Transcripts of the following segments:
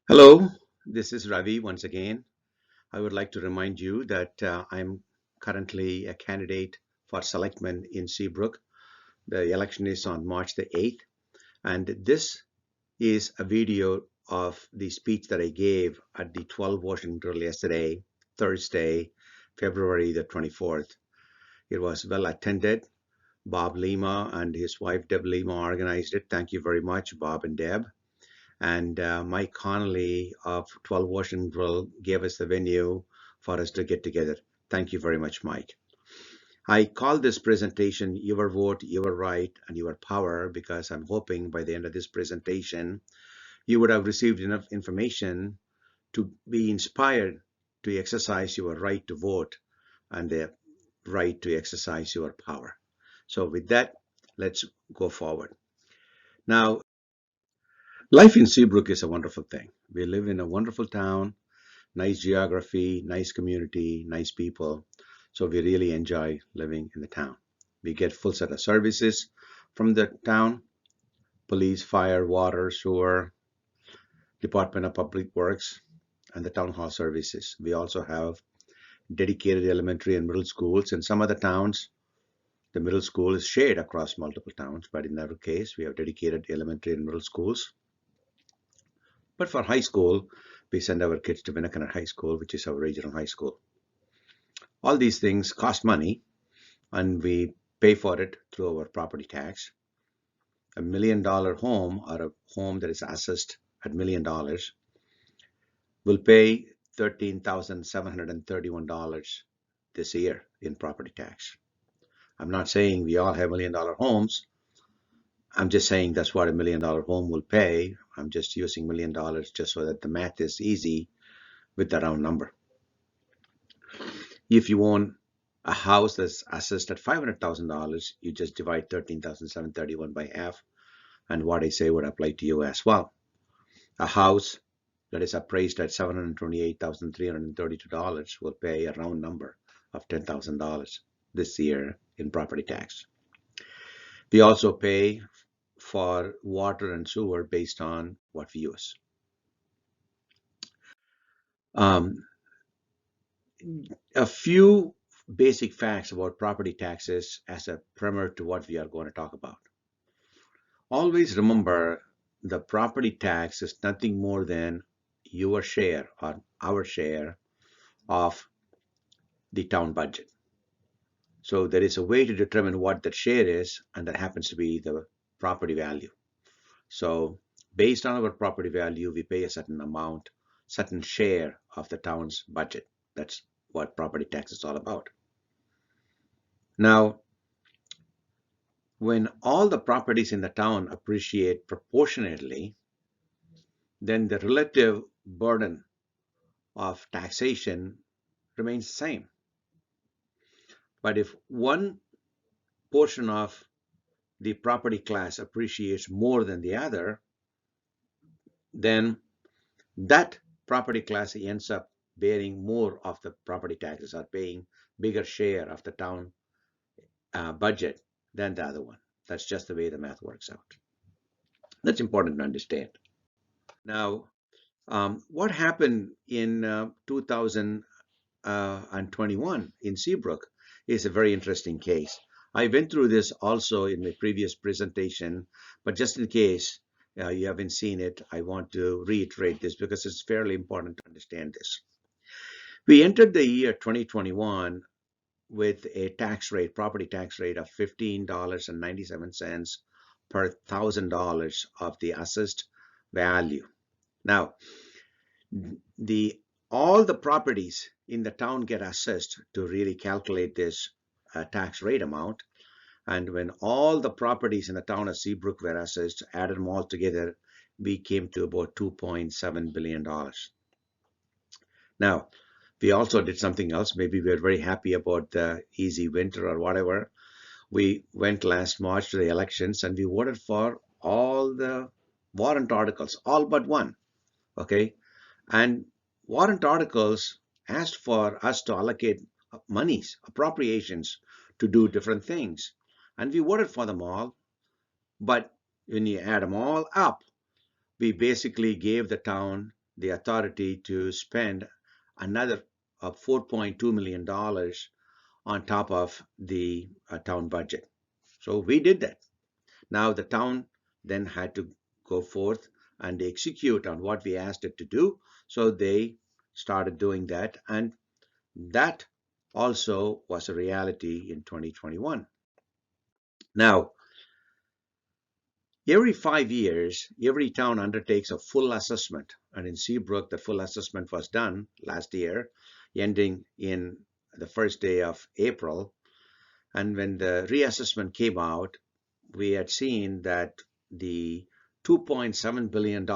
Hello, this is Ravi once again. I would like to remind you that I'm currently a candidate for selectman in Seabrook. The election is on March the 8th, and this is a video of the speech that I gave at the 12 Washington Drill yesterday, Thursday, February the 24th. It was well attended. Bob Lima and his wife Deb Lima organized it. Thank you very much, Bob and Deb. And Mike Connolly of 12 Washington Grill gave us the venue for us to get together. Thank you very much, Mike. I call this presentation Your Vote, Your Right, and Your Power because I'm hoping by the end of this presentation, you would have received enough information to be inspired to exercise your right to vote and the right to exercise your power. So with that, let's go forward. Now, life in Seabrook is a wonderful thing. We live in a wonderful town, nice geography, nice community, nice people. So we really enjoy living in the town. We get full set of services from the town: police, fire, water, sewer, Department of Public Works, and the town hall services. We also have dedicated elementary and middle schools. In some other towns, the middle school is shared across multiple towns, but in our case, we have dedicated elementary and middle schools. But for high school, we send our kids to Winnicott High School, which is our regional high school. All these things cost money, and we pay for it through our property tax. $1 million home, or a home that is assessed at $1 million, will pay $13,731 this year in property tax. I'm not saying we all have $1 million homes. I'm just saying that's what $1 million home will pay. I'm just using $1 million just so that the math is easy with the round number. If you own a house that's assessed at $500,000, you just divide 13,731 by half, and what I say would apply to you as well. A house that is appraised at $728,332 will pay a round number of $10,000 this year in property tax. We also pay for water and sewer based on what we use. A few basic facts about property taxes as a primer to what we are going to talk about. Always remember, the property tax is nothing more than your share or our share of the town budget. So there is a way to determine what that share is, and that happens to be the property value. So based on our property value, we pay a certain amount, certain share of the town's budget. That's what property tax is all about. Now, when all the properties in the town appreciate proportionately, then the relative burden of taxation remains the same. But if one portion of the property class appreciates more than the other, then that property class ends up bearing more of the property taxes, or paying bigger share of the town budget than the other one. That's just the way the math works out. That's important to understand. Now, what happened in 2021 in Seabrook is a very interesting case. I went through this also in my previous presentation, but just in case you haven't seen it, I want to reiterate this because it's fairly important to understand this. We entered the year 2021 with a tax rate, property tax rate of $15.97 per $1,000 of the assessed value. Now, all the properties in the town get assessed to really calculate this tax rate amount. And when all the properties in the town of Seabrook were assessed, added them all together, we came to about $2.7 billion. Now, we also did something else. Maybe we're very happy about the easy winter or whatever. We went last March to the elections and we voted for all the warrant articles, all but one. Okay. And warrant articles asked for us to allocate monies, appropriations, to do different things. And we voted for them all. But when you add them all up, we basically gave the town the authority to spend another $4.2 million on top of the town budget. So we did that. Now the town then had to go forth and execute on what we asked it to do. So they started doing that, and that also was a reality in 2021. Now, every 5 years, every town undertakes a full assessment. And in Seabrook, the full assessment was done last year, ending in the first day of April. And when the reassessment came out, we had seen that the $2.7 billion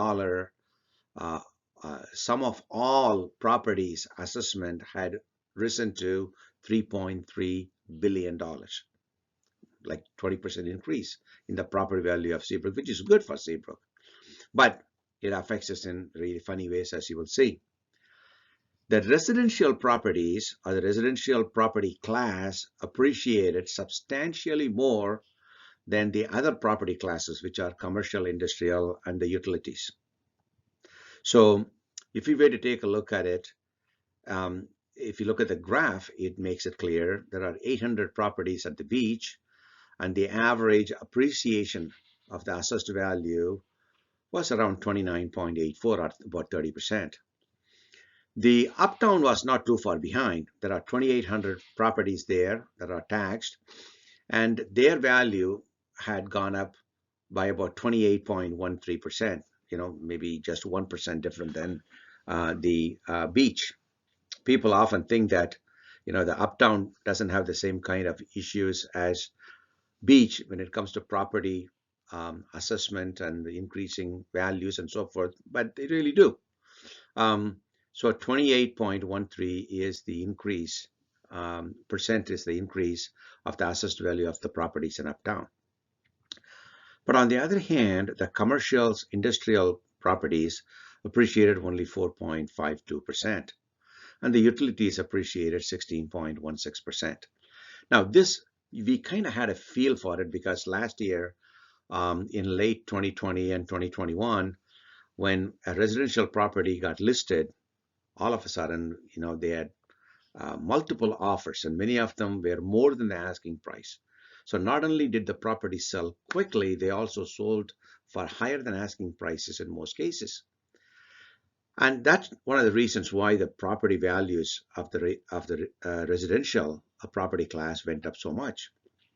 sum of all properties assessment had risen to $3.3 billion, like 20% increase in the property value of Seabrook, which is good for Seabrook. But it affects us in really funny ways, as you will see. The residential properties, or the residential property class, appreciated substantially more than the other property classes, which are commercial, industrial, and the utilities. So if we were to take a look at it, if you look at the graph, it makes it clear there are 800 properties at the beach, and the average appreciation of the assessed value was around 29.84, or about 30%. The uptown was not too far behind. There are 2,800 properties there that are taxed, and their value had gone up by about 28.13%, maybe just 1% different than the beach. People often think that, the uptown doesn't have the same kind of issues as beach when it comes to property assessment and the increasing values and so forth, but they really do. So 28.13 is the increase, percent is the increase of the assessed value of the properties in uptown. But on the other hand, the commercial industrial properties appreciated only 4.52%, and the utilities appreciated 16.16%. Now this, we kind of had a feel for it because last year, in late 2020 and 2021, when a residential property got listed, all of a sudden, they had multiple offers, and many of them were more than the asking price. So not only did the property sell quickly, they also sold for higher than asking prices in most cases. And that's one of the reasons why the property values of the residential property class went up so much.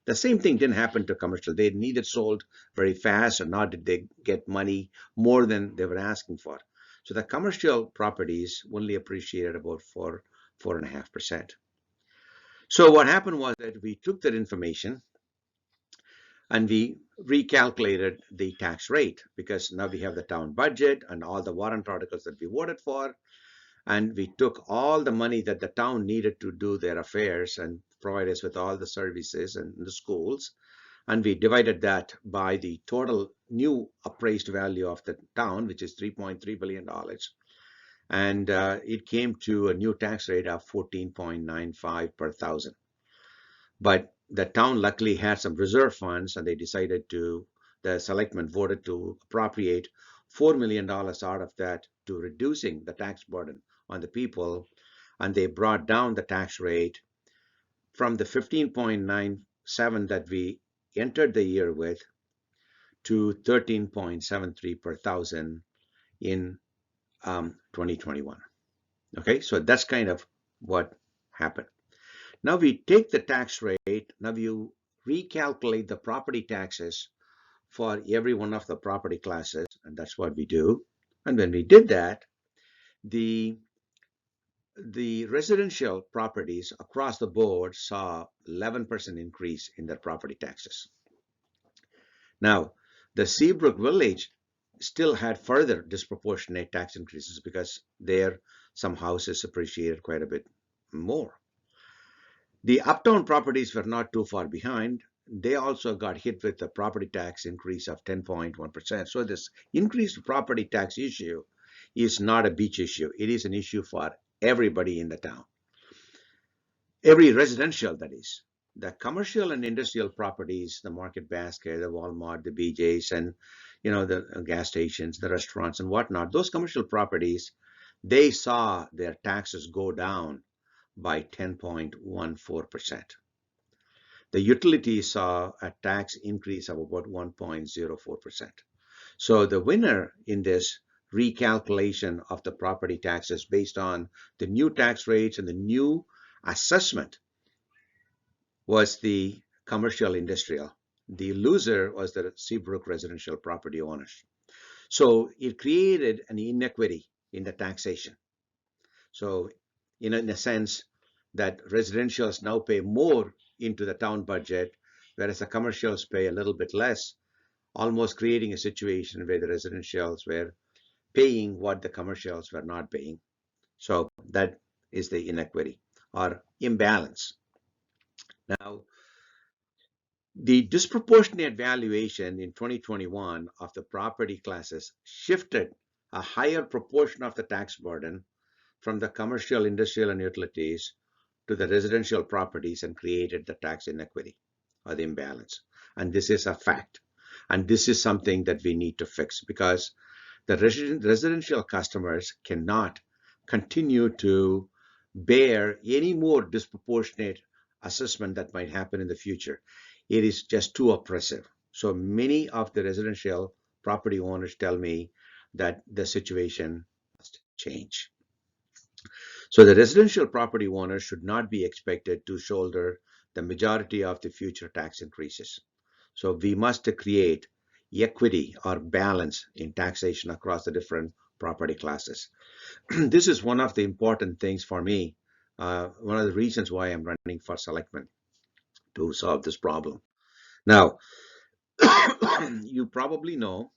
The same thing didn't happen to commercial. They neither sold very fast, or nor did they get money more than they were asking for. So the commercial properties only appreciated about 4.5%. So what happened was that we took that information and we recalculated the tax rate, because now we have the town budget and all the warrant articles that we voted for, and we took all the money that the town needed to do their affairs and provide us with all the services and the schools, and we divided that by the total new appraised value of the town, which is $3.3 billion, and it came to a new tax rate of 14.95 per thousand. But the town luckily had some reserve funds, and they decided to, the selectmen voted to appropriate $4 million out of that to reducing the tax burden on the people, and they brought down the tax rate from the 15.97 that we entered the year with to 13.73 per thousand in 2021. Okay, so that's kind of what happened. Now we take the tax rate, now you recalculate the property taxes for every one of the property classes, and that's what we do. And when we did that, the residential properties across the board saw 11% increase in their property taxes. Now, the Seabrook Village still had further disproportionate tax increases because there some houses appreciated quite a bit more. The uptown properties were not too far behind. They also got hit with a property tax increase of 10.1%. So this increased property tax issue is not a beach issue. It is an issue for everybody in the town. Every residential, that is. The commercial and industrial properties, the Market Basket, the Walmart, the BJ's, and the gas stations, the restaurants and whatnot, those commercial properties, they saw their taxes go down by 10.14%. The utilities saw a tax increase of about 1.04%. So the winner in this recalculation of the property taxes based on the new tax rates and the new assessment was the commercial industrial. The loser was the Seabrook residential property owners. So it created an inequity in the taxation. So in a sense that residentials now pay more into the town budget, whereas the commercials pay a little bit less, almost creating a situation where the residentials were paying what the commercials were not paying. So that is the inequity or imbalance. Now, the disproportionate valuation in 2021 of the property classes shifted a higher proportion of the tax burden from the commercial, industrial, and utilities to the residential properties and created the tax inequity or the imbalance. And this is a fact. And this is something that we need to fix because the residential customers cannot continue to bear any more disproportionate assessment that might happen in the future. It is just too oppressive. So many of the residential property owners tell me that the situation must change. So the residential property owners should not be expected to shoulder the majority of the future tax increases. So we must create equity or balance in taxation across the different property classes. This is one of the important things for me, one of the reasons why I'm running for selectman to solve this problem. Now, you probably know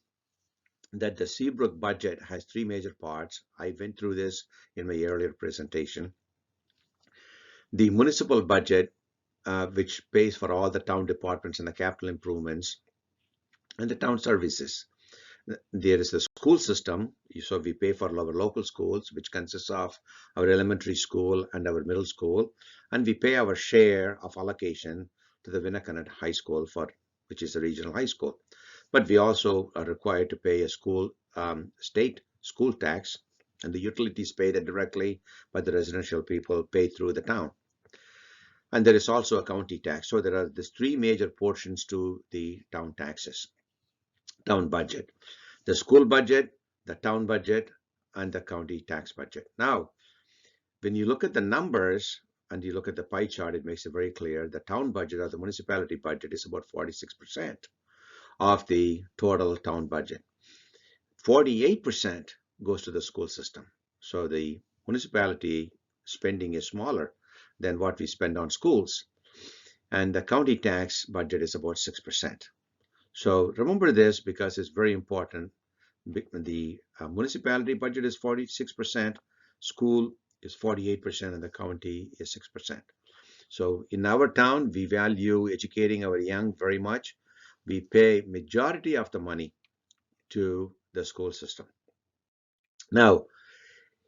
that the Seabrook budget has three major parts. I went through this in my earlier presentation. The municipal budget, which pays for all the town departments and the capital improvements and the town services. There is the school system, so we pay for our local schools, which consists of our elementary school and our middle school, and we pay our share of allocation to the Winnacunnet High School, which is a regional high school. But we also are required to pay a state school tax, and the utilities pay that directly, but the residential people pay through the town. And there is also a county tax. So there are these three major portions to the town taxes, town budget: the school budget, the town budget, and the county tax budget. Now, when you look at the numbers and you look at the pie chart, it makes it very clear the town budget or the municipality budget is about 46% of the total town budget. 48% goes to the school system. So the municipality spending is smaller than what we spend on schools. And the county tax budget is about 6%. So remember this because it's very important. The municipality budget is 46%, school is 48%, and the county is 6%. So in our town, we value educating our young very much. We pay majority of the money to the school system. Now,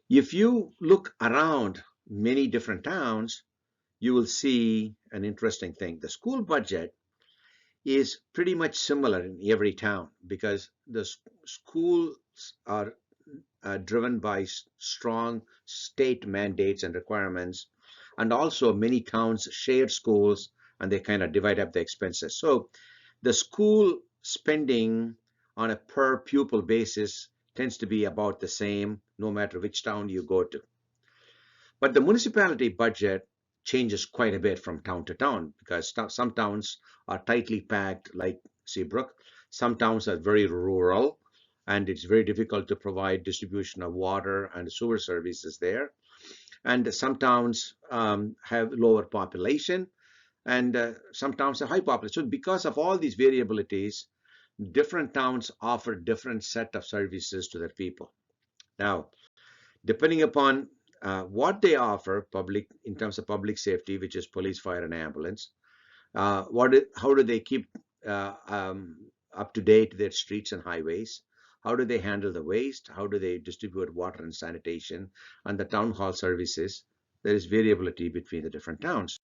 if you look around many different towns, you will see an interesting thing. The school budget is pretty much similar in every town because the schools are driven by strong state mandates and requirements, and also many towns share schools and they kind of divide up the expenses. So the school spending on a per pupil basis tends to be about the same no matter which town you go to. But the municipality budget changes quite a bit from town to town because some towns are tightly packed like Seabrook. Some towns are very rural and it's very difficult to provide distribution of water and sewer services there. And some towns have lower population and some towns have high population. So because of all these variabilities, different towns offer different set of services to their people. Now, depending upon what they offer in terms of public safety, which is police, fire, and ambulance, how do they keep up to date their streets and highways? How do they handle the waste? How do they distribute water and sanitation and the town hall services? There is variability between the different towns.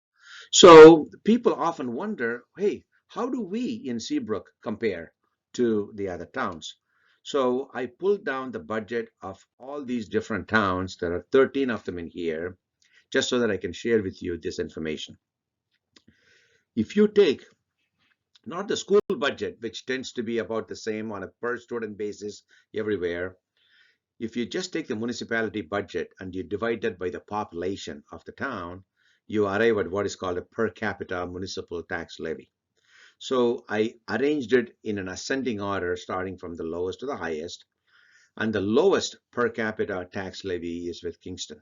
So people often wonder, hey, how do we in Seabrook compare to the other towns. So I pulled down the budget of all these different towns. There are 13 of them in here, just so that I can share with you this information. If you take not the school budget, which tends to be about the same on a per student basis everywhere, if you just take the municipality budget and you divide that by the population of the town, you arrive at what is called a per capita municipal tax levy. So I arranged it in an ascending order, starting from the lowest to the highest. And the lowest per capita tax levy is with Kingston,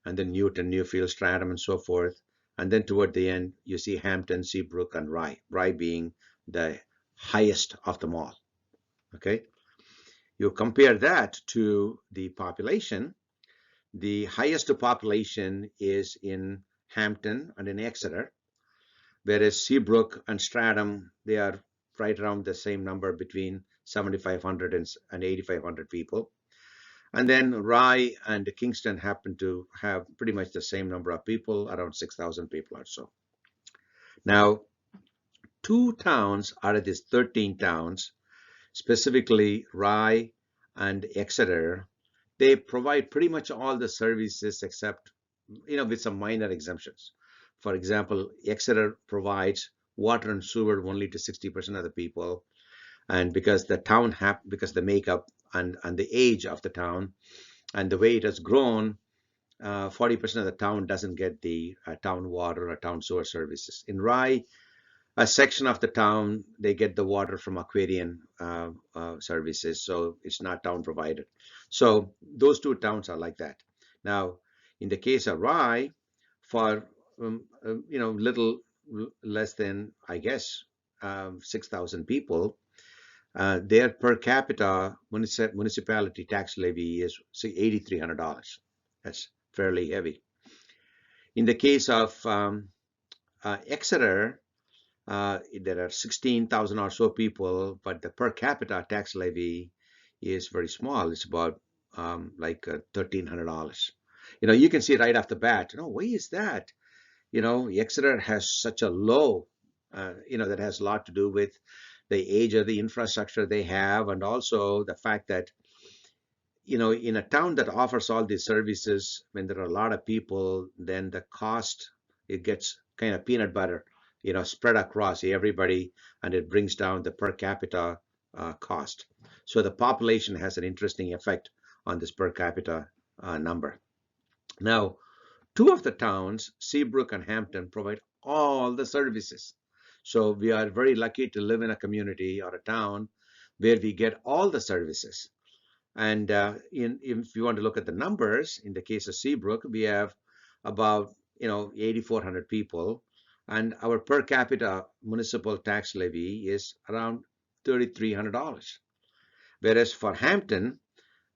and then Newton, Newfield, Stratham, and so forth. And then toward the end, you see Hampton, Seabrook, and Rye being the highest of them all. Okay, you compare that to the population. The highest population is in Hampton and in Exeter, whereas Seabrook and Stratham, they are right around the same number, between 7,500 and 8,500 people. And then Rye and Kingston happen to have pretty much the same number of people, around 6,000 people or so. Now, 2 towns out of these 13 towns, specifically Rye and Exeter, they provide pretty much all the services except, with some minor exemptions. For example, Exeter provides water and sewer only to 60% of the people. And because the town because the makeup and the age of the town and the way it has grown, 40% of the town doesn't get the town water or town sewer services. In Rye, a section of the town, they get the water from Aquarian services, so it's not town provided. So those 2 towns are like that. Now, in the case of Rye, for little less than, I guess, 6,000 people, their per capita municipality tax levy is $8,300. That's fairly heavy. In the case of Exeter, there are 16,000 or so people, but the per capita tax levy is very small. It's about like $1,300. You can see right off the bat, why is that? Exeter has such a low, that has a lot to do with the age of the infrastructure they have, and also the fact that, in a town that offers all these services, when there are a lot of people, then the cost, it gets kind of peanut butter, spread across everybody, and it brings down the per capita cost. So the population has an interesting effect on this per capita number. Now, 2 of the towns, Seabrook and Hampton, provide all the services. So we are very lucky to live in a community or a town where we get all the services. And if you want to look at the numbers, in the case of Seabrook, we have about 8,400 people, and our per capita municipal tax levy is around $3,300. Whereas for Hampton,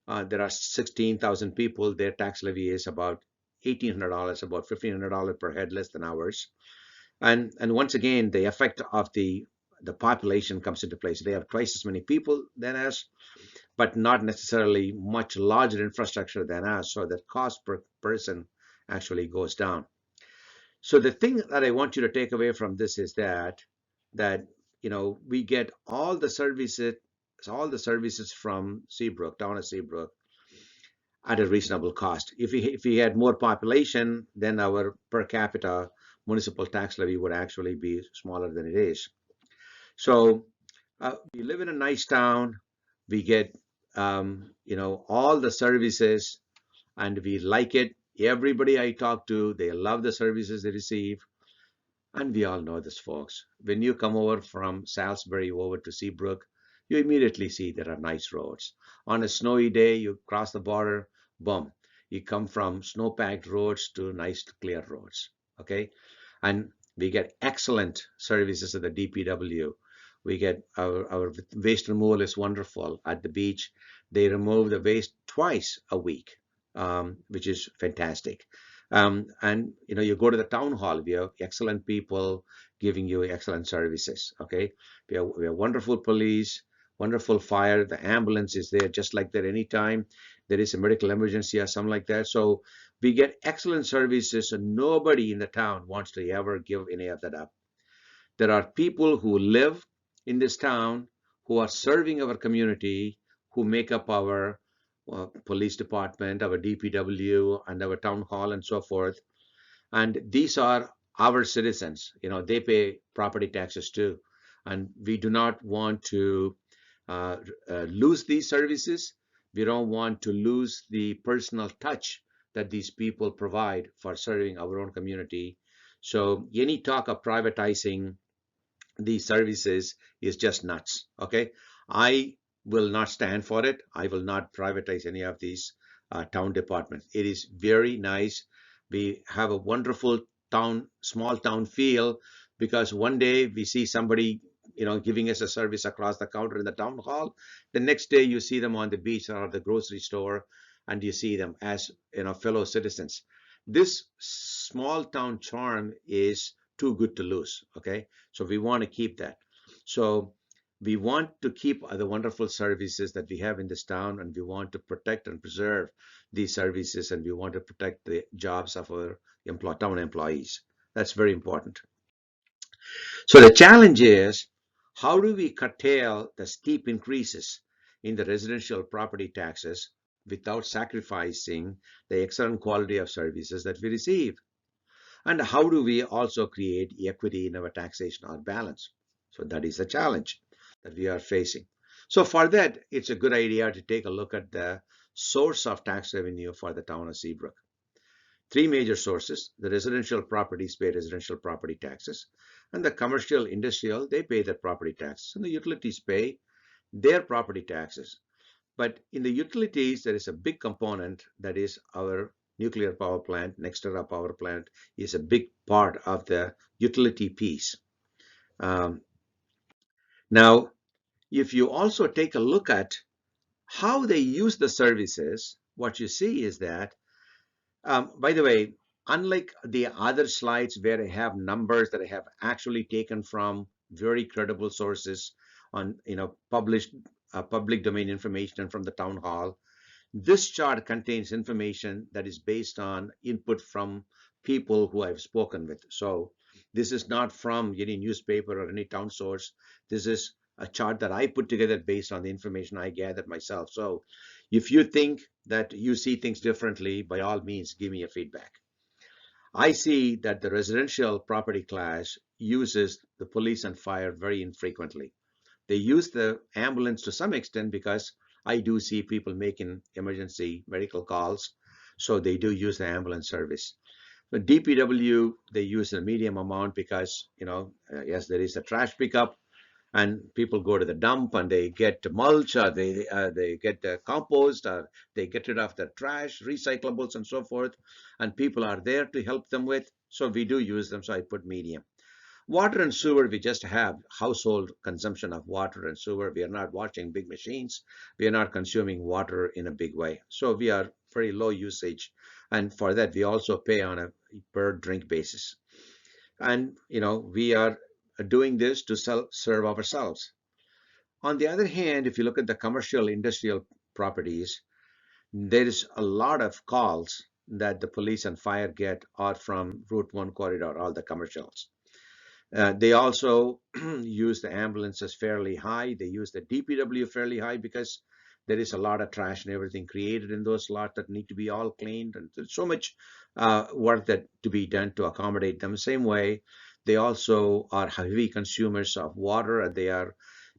there are 16,000 people. Their tax levy is about $1,800, about $1,500 per head, less than ours. And once again, the effect of the population comes into place. They have twice as many people than us, but not necessarily much larger infrastructure than us, so the cost per person actually goes down. So the thing that I want you to take away from this is that we get all the services from Seabrook, town of Seabrook, at a reasonable cost. If we had more population, then our per capita municipal tax levy would actually be smaller than it is. So we live in a nice town. We get all the services, and we like it. Everybody I talk to, they love the services they receive. And we all know this, folks. When you come over from Salisbury over to Seabrook, you immediately see there are nice roads. On a snowy day, you cross the border, boom. You come from snow-packed roads to nice clear roads, okay? And we get excellent services at the DPW. We get our waste removal is wonderful at the beach. They remove the waste twice a week, which is fantastic. And you go to the town hall. We have excellent people giving you excellent services. Okay, we have wonderful police, wonderful fire. The ambulance is there just like that anytime there is a medical emergency or something like that. So we get excellent services, and nobody in the town wants to ever give any of that up. There are people who live in this town who are serving our community, who make up our police department, our DPW, and our town hall, and so forth. And these are our citizens. They pay property taxes too. And we do not want to lose these services. We don't want to lose the personal touch that these people provide for serving our own community. So any talk of privatizing these services is just nuts. Okay, I will not stand for it. I will not privatize any of these town departments. It is very nice. We have a wonderful town, small town feel, because one day we see somebody giving us a service across the counter in the town hall. The next day you see them on the beach or the grocery store, and you see them as fellow citizens. This small town charm is too good to lose. Okay, so we want to keep that. So we want to keep the wonderful services that we have in this town, and we want to protect and preserve these services, and we want to protect the jobs of our town employees. That's very important. So the challenge is, how do we curtail the steep increases in the residential property taxes without sacrificing the excellent quality of services that we receive? And how do we also create equity in our taxation or balance? So that is the challenge that we are facing. So for that, it's a good idea to take a look at the source of tax revenue for the town of Seabrook. Three major sources: the residential properties pay residential property taxes, and the commercial industrial, they pay their property taxes, and the utilities pay their property taxes. But in the utilities, there is a big component that is our nuclear power plant. NextEra power plant is a big part of the utility piece. Now, if you also take a look at how they use the services, what you see is that, by the way, unlike the other slides where I have numbers that I have actually taken from very credible sources on published public domain information and from the town hall, this chart contains information that is based on input from people who I've spoken with. So this is not from any newspaper or any town source. This is a chart that I put together based on the information I gathered myself. So if you think that you see things differently, by all means, give me a feedback. I see that the residential property class uses the police and fire very infrequently. They use the ambulance to some extent because I do see people making emergency medical calls, so they do use the ambulance service. But DPW, they use a medium amount because, yes, there is a trash pickup, and people go to the dump and they get mulch, or they get the compost, or they get rid of the trash, recyclables, and so forth, and people are there to help them with. So we do use them, so I put medium. Water and sewer, we just have household consumption of water and sewer. We are not washing big machines. We are not consuming water in a big way. So we are very low usage. And for that, we also pay on a per drink basis. And, we are doing this to serve ourselves. On the other hand, if you look at the commercial industrial properties, there is a lot of calls that the police and fire get are from Route 1 corridor, all the commercials. They also use the ambulances fairly high. They use the DPW fairly high because there is a lot of trash and everything created in those lots that need to be all cleaned. And there's so much work that to be done to accommodate them. Same way, they also are heavy consumers of water, and they are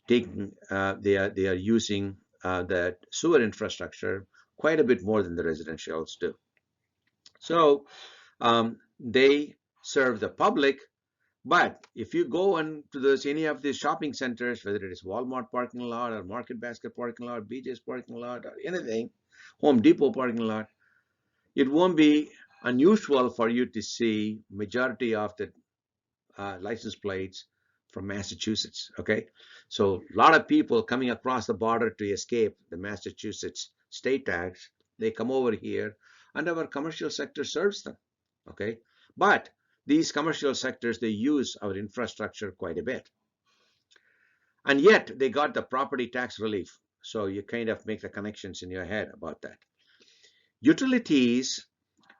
taking, they are using the sewer infrastructure quite a bit more than the residentials do. So they serve the public. But if you go into any of these shopping centers, whether it is Walmart parking lot or Market Basket parking lot, BJ's parking lot, or anything, Home Depot parking lot, it won't be unusual for you to see majority of the license plates from Massachusetts. Okay, so a lot of people coming across the border to escape the Massachusetts state tax, they come over here, and our commercial sector serves them. Okay, but these commercial sectors, they use our infrastructure quite a bit. And yet they got the property tax relief. So you kind of make the connections in your head about that. Utilities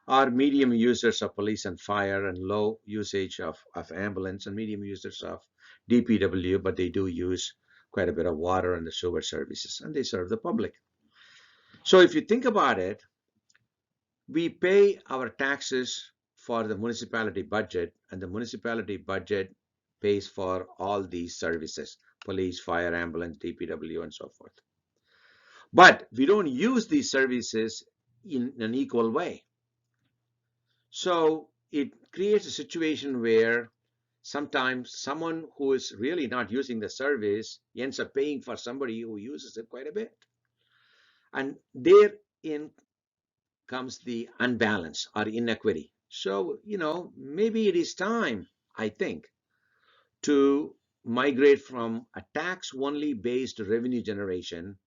are medium users of police and fire, and low usage of ambulance, and medium users of DPW, but they do use quite a bit of water and the sewer services, and they serve the public. So if you think about it, we pay our taxes for the municipality budget, and the municipality budget pays for all these services: police, fire, ambulance, DPW, and so forth. But we don't use these services in an equal way. So it creates a situation where sometimes someone who is really not using the service ends up paying for somebody who uses it quite a bit. And therein comes the unbalance or inequity. So, maybe it is time, I think, to migrate from a tax only based revenue generation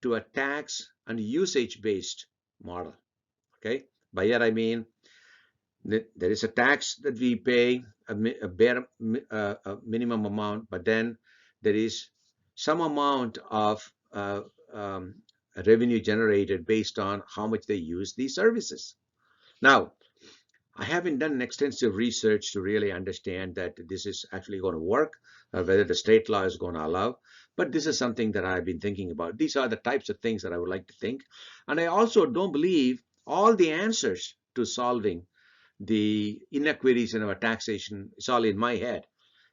to a tax and usage based model. Okay. By that I mean that there is a tax that we pay, a bare a minimum amount, but then there is some amount of revenue generated based on how much they use these services. Now, I haven't done extensive research to really understand that this is actually going to work, whether the state law is going to allow, but this is something that I've been thinking about. These are the types of things that I would like to think. And I also don't believe all the answers to solving the inequities in our taxation is all in my head.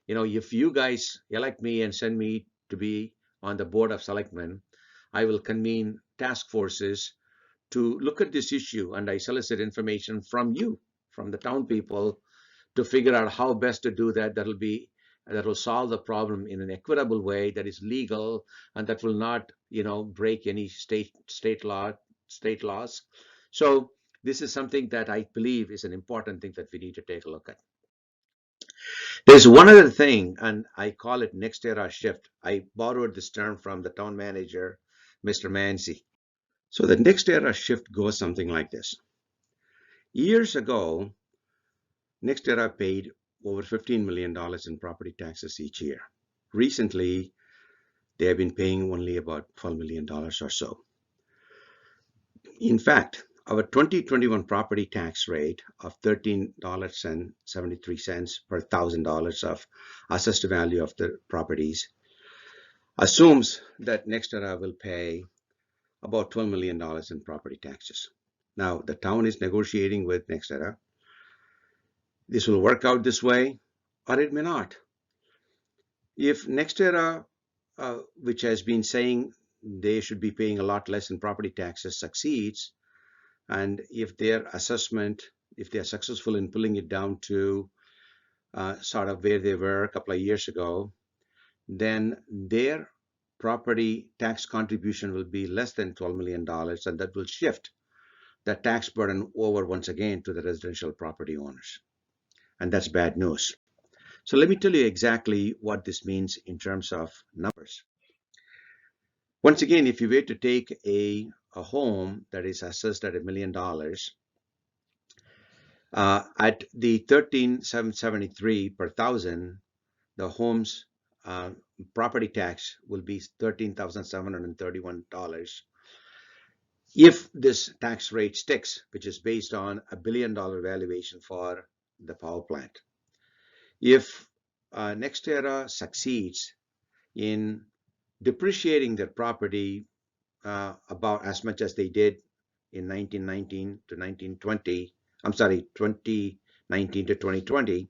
If you guys elect me and send me to be on the Board of Selectmen, I will convene task forces to look at this issue, and I solicit information from you, from the town people, to figure out how best to do that. That will solve the problem in an equitable way that is legal and that will not, break any state laws. So this is something that I believe is an important thing that we need to take a look at. There's one other thing, and I call it NextEra Shift. I borrowed this term from the town manager, Mr. Manzi. So the NextEra Shift goes something like this. Years ago, NextEra paid over $15 million in property taxes each year. Recently, they have been paying only about $12 million or so. In fact, our 2021 property tax rate of $13.73 per $1,000 of assessed value of the properties assumes that NextEra will pay about $12 million in property taxes. Now, the town is negotiating with NextEra. This will work out this way, or it may not. If NextEra, which has been saying they should be paying a lot less in property taxes, succeeds, and if their assessment, if they are successful in pulling it down to sort of where they were a couple of years ago, then their property tax contribution will be less than $12 million, and that will shift the tax burden over once again to the residential property owners. And that's bad news. So let me tell you exactly what this means in terms of numbers. Once again, if you were to take a home that is assessed at $1 million, at the $13,773 per thousand, the home's property tax will be $13,731 if this tax rate sticks, which is based on $1 billion valuation for the power plant. If NextEra succeeds in depreciating their property about as much as they did in 1919 to 1920, 2019 to 2020,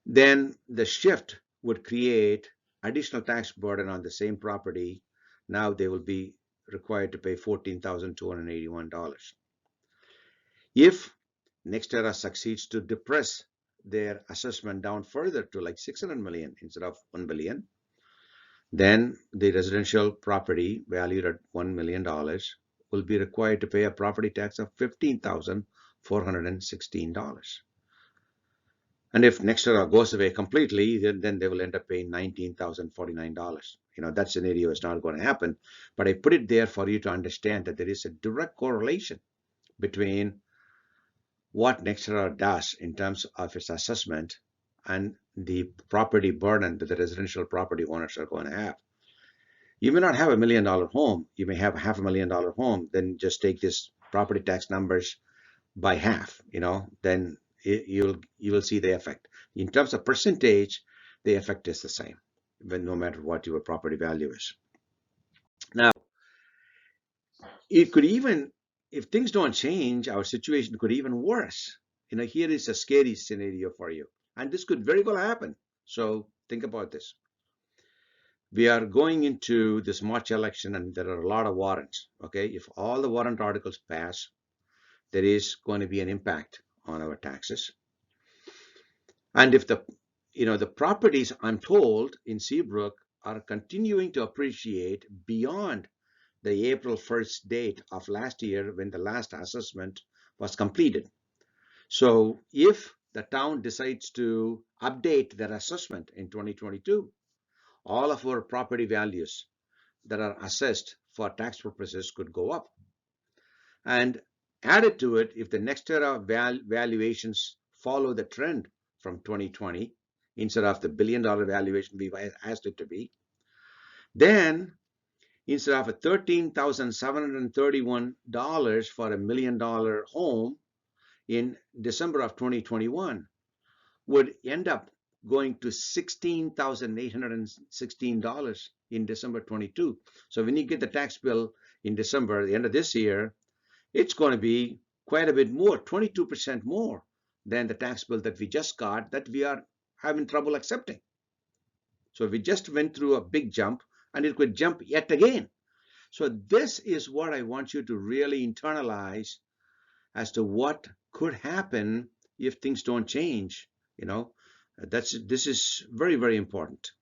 then the shift would create additional tax burden on the same property. Now they will be required to pay $14,281. If NextEra succeeds to depress their assessment down further to like 600 million instead of 1 billion, then the residential property valued at $1 million will be required to pay a property tax of $15,416. And if NextEra goes away completely, then they will end up paying $19,049. That scenario is not going to happen. But I put it there for you to understand that there is a direct correlation between what NextEra does in terms of its assessment and the property burden that the residential property owners are going to have. You may not have $1 million home. You may have a $500,000 home. Then just take this property tax numbers by half. Then you will see the effect. In terms of percentage, the effect is the same. no matter what your property value is. Now, it could even, if things don't change, our situation could even worse. Here is a scary scenario for you, and this could very well happen. So think about this. We are going into this March election, and there are a lot of warrants. Okay, if all the warrant articles pass, there is going to be an impact on our taxes. And if the properties, I'm told, in Seabrook are continuing to appreciate beyond the April 1st date of last year when the last assessment was completed. So if the town decides to update their assessment in 2022, all of our property values that are assessed for tax purposes could go up. And added to it, if the NextEra valuations follow the trend from 2020, instead of the $1 billion valuation we asked it to be, then instead of a $13,731 for $1 million home in December of 2021, would end up going to $16,816 in December 22. So when you get the tax bill in December, the end of this year, it's going to be quite a bit more, 22% more than the tax bill that we just got that we are having trouble accepting. So we just went through a big jump, and it could jump yet again. So this is what I want you to really internalize as to what could happen if things don't change. This is very, very important.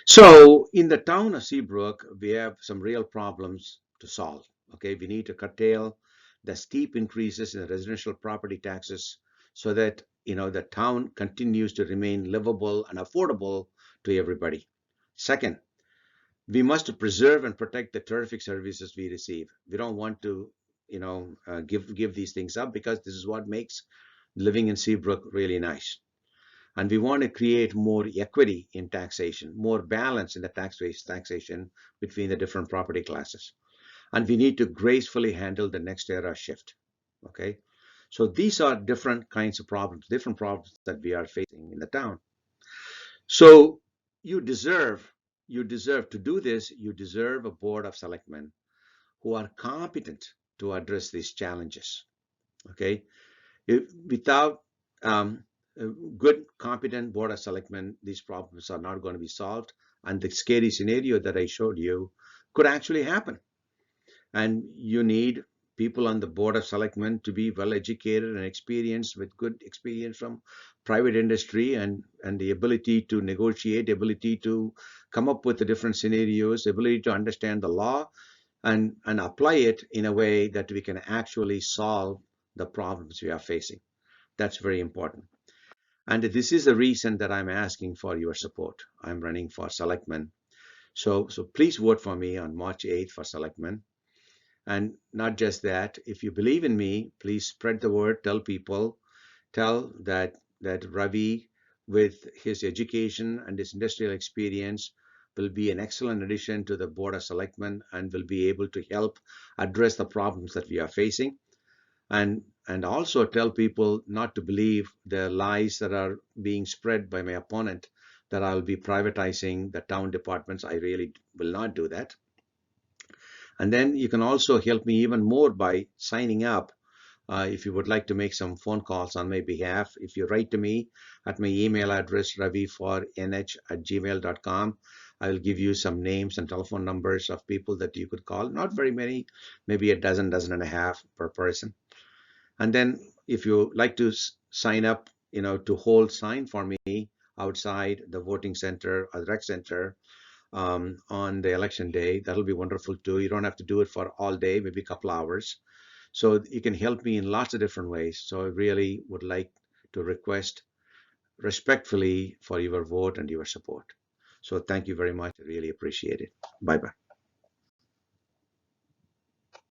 So in the town of Seabrook, we have some real problems to solve. Okay, we need to curtail the steep increases in the residential property taxes so that the town continues to remain livable and affordable to everybody. Second, we must preserve and protect the terrific services we receive. We don't want to give these things up, because this is what makes living in Seabrook really nice. And we want to create more equity in taxation, more balance in the taxation between the different property classes. And we need to gracefully handle the NextEra Shift. Okay, so these are different kinds of problems, different problems that we are facing in the town. So you deserve to do this. You deserve a Board of Selectmen who are competent to address these challenges. Okay, without a good, competent Board of Selectmen, these problems are not going to be solved, and the scary scenario that I showed you could actually happen. And you need people on the Board of Selectmen to be well educated and experienced, with good experience from private industry, and the ability to negotiate, ability to come up with the different scenarios, ability to understand the law and apply it in a way that we can actually solve the problems we are facing. That's very important. And this is the reason that I'm asking for your support. I'm running for Selectman. So please vote for me on March 8th for Selectman. And not just that, if you believe in me, please spread the word, tell people, tell that Ravi, with his education and his industrial experience, will be an excellent addition to the Board of Selectmen and will be able to help address the problems that we are facing. And also tell people not to believe the lies that are being spread by my opponent, that I'll be privatizing the town departments. I really will not do that. And then you can also help me even more by signing up. If you would like to make some phone calls on my behalf, if you write to me at my email address, ravi4nh@gmail.com, I will give you some names and telephone numbers of people that you could call. Not very many, maybe a dozen and a half per person. And then if you like to sign up, to hold sign for me outside the voting center or the rec center on the election day, that'll be wonderful too. You don't have to do it for all day, maybe a couple hours. So you can help me in lots of different ways. So I really would like to request respectfully for your vote and your support. So thank you very much. I really appreciate it. Bye-bye.